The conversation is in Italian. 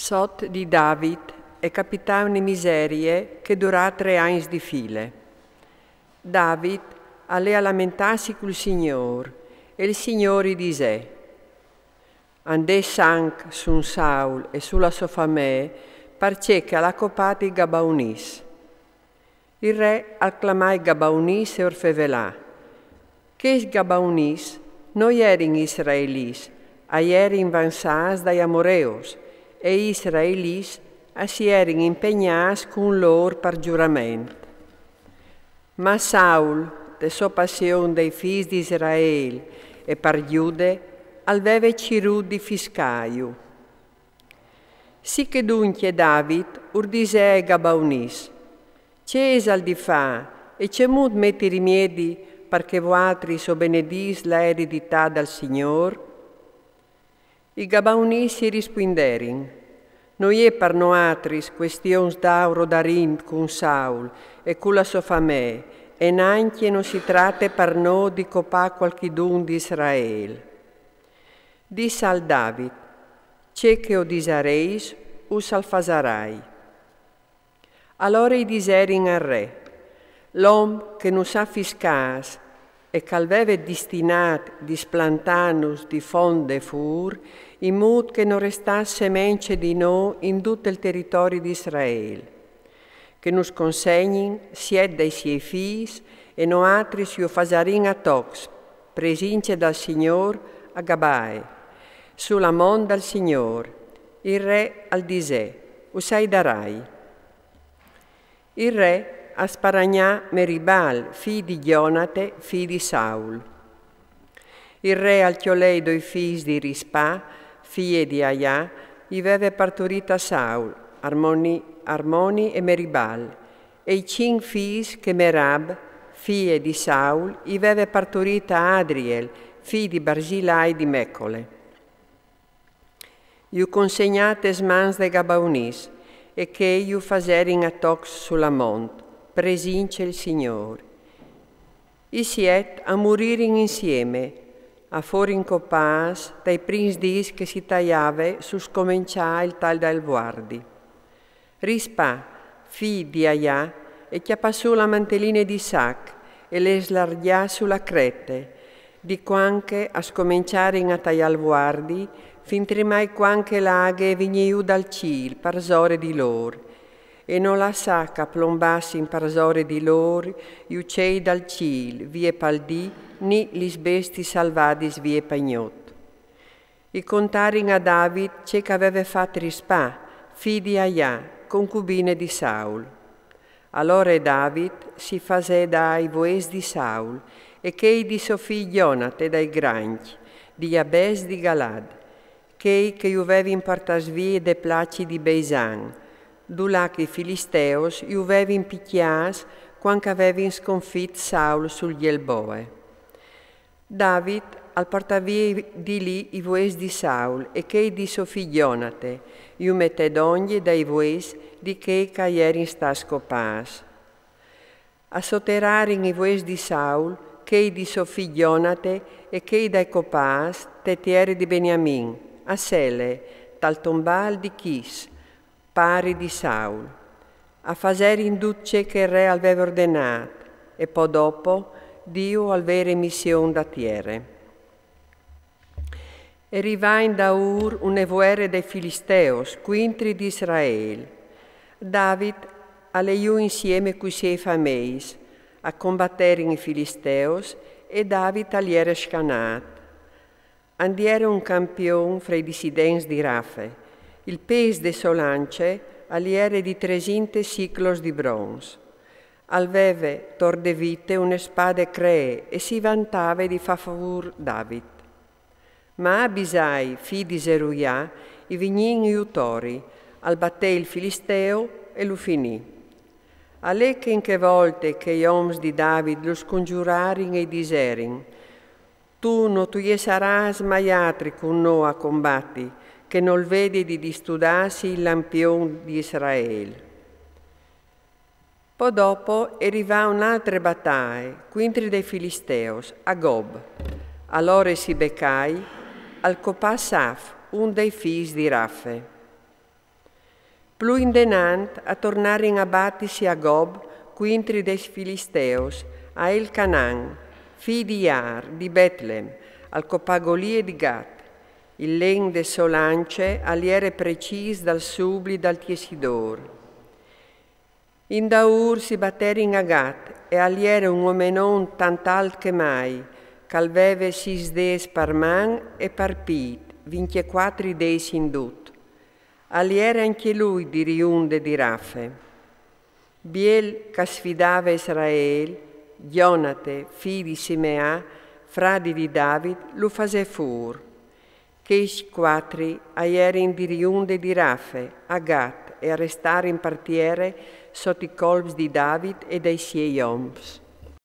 Sot di David e capità una miserie che durà 3 anni di file. David allea lamentarsi col Signore e il Signore dice: andè sanc su Saul e sulla sua famiglia perché che alla copata i Gabaunis. Il re acclamò i Gabaunis e orfevelà. Che i Gabaunis non erano israelis, ma erano avanzati dai Amoreos, e gli israelis si erano impegnati con loro per giuramento. Ma Saul, de sua passione dei figli di Israele e per Giude, aveva ciru di fiscaio. Sì che dunque David urdise ai Gabaunis: c'è al di fa e c'è molto metti rimedi perché voi so benedis la eredità dal Signore? I Gabaunis si risponderin: non è per noi questione d'auro darin con Saul e con la sua famiglia, e neanche non si tratta per noi di copà qualchidun di Israele. Disse al David: c'è che o disareis o salfasarai. Allora i diserin al re: l'uomo che non sa fiscas e che aveva destinato di splantanus di fonde fur, in modo che non restasse semente di noi in tutto il territorio di Israele, che nos consegnin sied dei suoi figli e noi altri si fasarin a tox, presince dal Signore a Gabae, sulla mon del Signore. Il re al disè: usai darai. Il re a sparagnà Meribal, figlio di Gionate, figlio di Saul. Il re al chiolei doi figli di Rispa, figlie di Aia, gli aveva partorito a Saul, Armoni e Meribal, e i 5 figli che Merab, figlie di Saul, gli aveva partorito a Adriel, figlio di Barzilai di Mecole. Gli consegnate smans de Gabaunis, e che gli faserin a tox sulla monte, presince il Signore. I siet a moririn insieme, a forin copas dai prins dis che si tagliava su scomincià il tal dal guardi. Rispa, figlio di Aia, e chiappassù la mantellina di Sac e le slargià sulla crete, di quanche a scominciare a tagliare guardi, fin trimai quanche l'aghe vigniu dal cil, parsore di loro, e non la sacca plombassi in parsore di loro, gli uccei dal cil, vie paldì, ni gli besti salvadis vie pagnot. I contarin a David c'è che aveva fatto Rispa, figlio di Aia, concubine di Saul. Allora David si fasè dai voes di Saul, e chei di suo figlio Jonate dai granchi, di Jabes di Galad, chei che aveva in partasvie de placi di Beisan, dulà che i Filisteos gli aveva in picchias quando aveva sconfitto Saul sul Gelboe. David al portavia di lì i voes di Saul e chei di suo figlio Jonate, gli mette d'ogni dai voes di chei che ieri sta scopas. A sotterrarin i voes di Saul, chei di suo figlio Jonate e chei dai copas, tetieri di Beniamin, a Sele, tal tombal di Chis, pari di Saul, a fasere in duce che il re aveva ordinato, e poi dopo Dio aveva missione da tiere. E arrivà in Daur un evoere dei Filisteos, quintri di Israele. David alleiu insieme coi suoi fameis a combattere i Filisteos e David aliere scanat. Andiere un campione fra i dissidenti di Rafe. Il pes de solance aliere di 300 siclos di bronzo. Alveve torde vite une spade cree e si vantava di fa favor David. Ma Abisai, figlio di Zeruia, i vignin iutori, al batté il Filisteo e lo finì. A lei che in che volte che gli oms di David lo scongiurarin e diserin: tu non tu saras mai altri con noi a combatti, che non vedi di distudarsi il lampion di Israele. Poi dopo arrivò un'altra battaglia, quintri dei Filisteos, a Gob. Allora si beccai al copà Saf, un dei figli di Raffe. Plu indenant a tornare in abbatisi a Gob, quintri des Filisteos, a El Canan, fi di Iar, di Betlem, al copagolie di Gat, il len de solance aliere precis dal subli dal Tiesidor. In Daur si batteri in Agat e aliere un omenon tant alt che mai, calveve sis des par man e par pit, 24 des indut. Aliere anche lui di riunde di Raffe. Biel che sfidava Israel, Gionate, fi di Simea, fradi di David, lo fase fur. Che quattri aierin di riunde di Raffe, a Gat, e a restare in partiere sotto i colpi di David e dei suoi ombs.